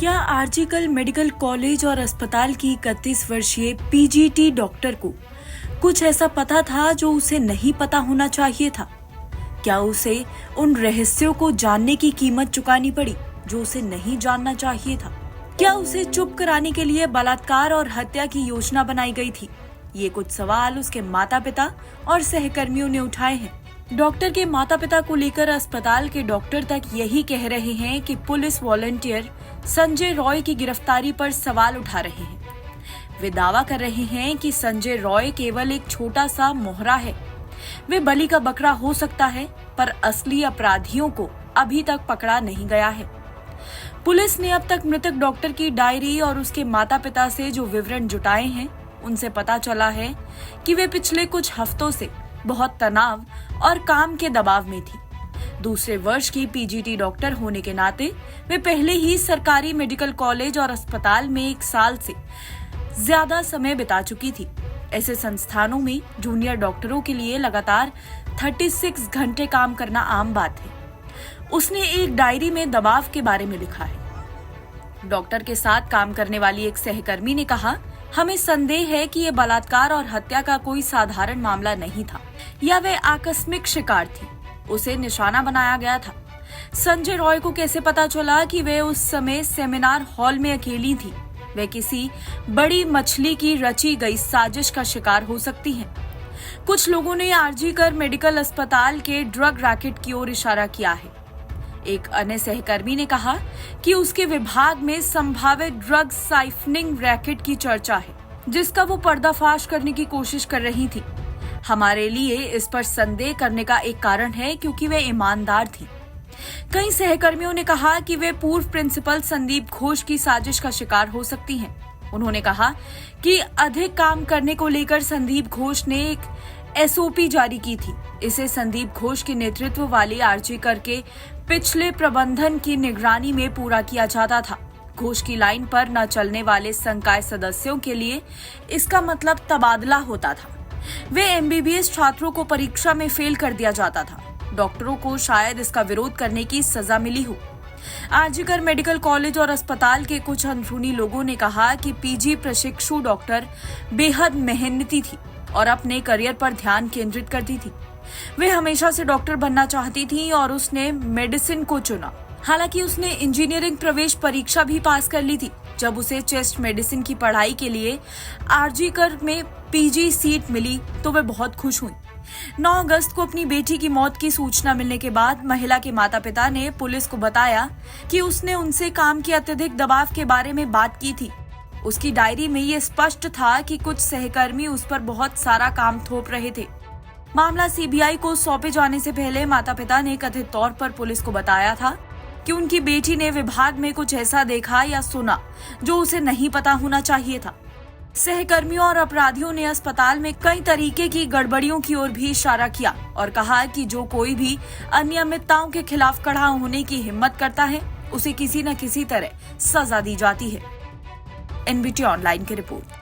क्या RG Kar medical college और अस्पताल की 31 वर्षीय पीजीटी डॉक्टर को कुछ ऐसा पता था जो उसे नहीं पता होना चाहिए था? क्या उसे उन रहस्यों को जानने की कीमत चुकानी पड़ी जो उसे नहीं जानना चाहिए था? क्या उसे चुप कराने के लिए बलात्कार और हत्या की योजना बनाई गई थी? ये कुछ सवाल उसके माता पिता और सहकर्मियों ने उठाए हैं। डॉक्टर के माता पिता को लेकर अस्पताल के डॉक्टर तक यही कह रहे हैं कि पुलिस वॉलंटियर संजय रॉय की गिरफ्तारी पर सवाल उठा रहे हैं। वे दावा कर रहे हैं कि संजय रॉय केवल एक छोटा सा मोहरा है। वे बलि का बकरा हो सकता है, पर असली अपराधियों को अभी तक पकड़ा नहीं गया है। पुलिस ने अब तक मृतक डॉक्टर की डायरी और उसके माता पिता से जो विवरण जुटाए हैं, उनसे पता चला है कि वे पिछले कुछ हफ्तों से बहुत तनाव और काम के दबाव में थी। दूसरे वर्ष की पीजीटी डॉक्टर होने के नाते वे पहले ही सरकारी मेडिकल कॉलेज और अस्पताल में 1 साल से ज्यादा समय बिता चुकी थी। ऐसे संस्थानों में जूनियर डॉक्टरों के लिए लगातार 36 घंटे काम करना आम बात है। उसने एक डायरी में दबाव के बारे में लिखा है। डॉक्टर के साथ काम करने वाली एक सहकर्मी ने कहा, हमें संदेह है कि ये बलात्कार और हत्या का कोई साधारण मामला नहीं था या वे आकस्मिक शिकार थी। उसे निशाना बनाया गया था। संजय रॉय को कैसे पता चला कि वे उस समय सेमिनार हॉल में अकेली थी? वे किसी बड़ी मछली की रची गई साजिश का शिकार हो सकती हैं। कुछ लोगों ने आरजीकर मेडिकल अस्पताल के ड्रग रैकेट की ओर इशारा किया है। एक अन्य सहकर्मी ने कहा कि उसके विभाग में संभावित ड्रग साइफनिंग रैकेट की चर्चा है, जिसका वो पर्दाफाश करने की कोशिश कर रही थी। हमारे लिए इस पर संदेह करने का एक कारण है क्योंकि वे ईमानदार थी। कई सहकर्मियों ने कहा कि वे पूर्व प्रिंसिपल संदीप घोष की साजिश का शिकार हो सकती हैं। उन्होंने कहा कि अधिक काम करने को लेकर संदीप घोष ने एक एसओपी जारी की थी। इसे संदीप घोष के नेतृत्व वाली आरजीकर के पिछले प्रबंधन की निगरानी में पूरा किया जाता था। घोष की लाइन पर न चलने वाले संकाय सदस्यों के लिए इसका मतलब तबादला होता था। वे एमबीबीएस छात्रों को परीक्षा में फेल कर दिया जाता था। डॉक्टरों को शायद इसका विरोध करने की सजा मिली हो। आरजीकर मेडिकल कॉलेज और अस्पताल के कुछ अंदरूनी लोगों ने कहा कि पीजी प्रशिक्षु डॉक्टर बेहद मेहनती थी और अपने करियर पर ध्यान केंद्रित करती थी। वे हमेशा से डॉक्टर बनना चाहती थी और उसने मेडिसिन को चुना। हालांकि उसने इंजीनियरिंग प्रवेश परीक्षा भी पास कर ली थी। जब उसे चेस्ट मेडिसिन की पढ़ाई के लिए आरजीकर में पीजी सीट मिली तो वे बहुत खुश हुई। 9 अगस्त को अपनी बेटी की मौत की सूचना मिलने के बाद महिला के माता पिता ने पुलिस को बताया कि उसने उनसे काम के अत्यधिक दबाव के बारे में बात की थी। उसकी डायरी में ये स्पष्ट था कि कुछ सहकर्मी उस पर बहुत सारा काम थोप रहे थे। मामला सीबीआई को सौंपे जाने से पहले माता पिता ने कथित तौर पर पुलिस को बताया था कि उनकी बेटी ने विभाग में कुछ ऐसा देखा या सुना जो उसे नहीं पता होना चाहिए था। सहकर्मियों और अपराधियों ने अस्पताल में कई तरीके की गड़बड़ियों की ओर भी इशारा किया और कहा कि जो कोई भी अनियमितताओं के खिलाफ खड़ा होने की हिम्मत करता है, उसे किसी न किसी तरह सजा दी जाती है। एनबीटी ऑनलाइन की रिपोर्ट।